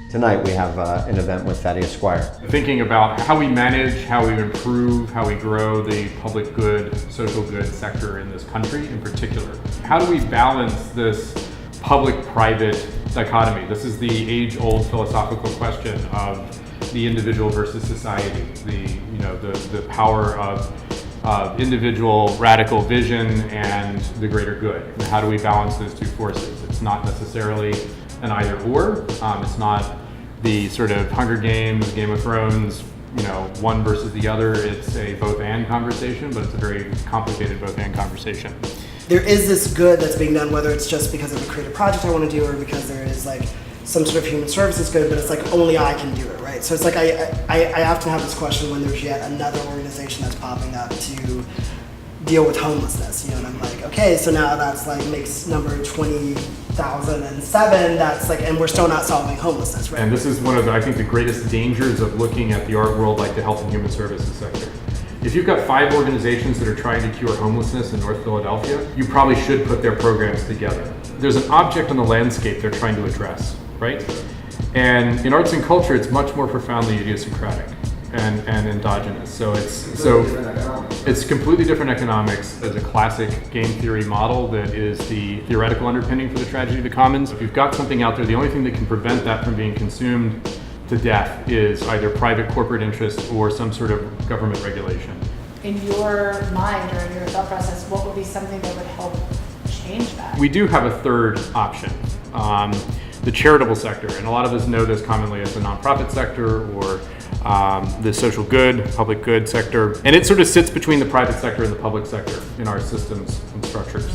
Tonight we have an event with Thaddeus, Squire. Thinking about how we manage, how we improve, how we grow the public good, social good sector in this country in particular. How do we balance this public-private dichotomy? This is the age-old philosophical question of the individual versus society, the power of individual radical vision and the greater good. And how do we balance those two forces? It's not necessarily an either or. It's not the sort of Hunger Games, Game of Thrones, one versus the other. It's a both and conversation, but it's a very complicated both and conversation. There is this good that's being done, whether it's just because of a creative project I want to do or because there is like some sort of human services good, but it's like only I can do it, right? So it's like I often have this question when there's yet another organization that's popping up to deal with homelessness, and I'm like, okay, so now that's like makes number 20,007, that's like, and we're still not solving homelessness, right? And this is one of I think the greatest dangers of looking at the art world like the health and human services sector. If you've got 5 organizations that are trying to cure homelessness in North Philadelphia, you probably should put their programs together. There's an object on the landscape they're trying to address, right? And in arts and culture, it's much more profoundly idiosyncratic and endogenous. So it's completely different economics as a classic game theory model that is the theoretical underpinning for the tragedy of the commons. If you've got something out there, the only thing that can prevent that from being consumed to death is either private corporate interest or some sort of government regulation. In your mind or in your thought process, what would be something that would help change that? We do have a third option, the charitable sector, and a lot of us know this commonly as the nonprofit sector or the social good, public good sector, and it sort of sits between the private sector and the public sector in our systems and structures.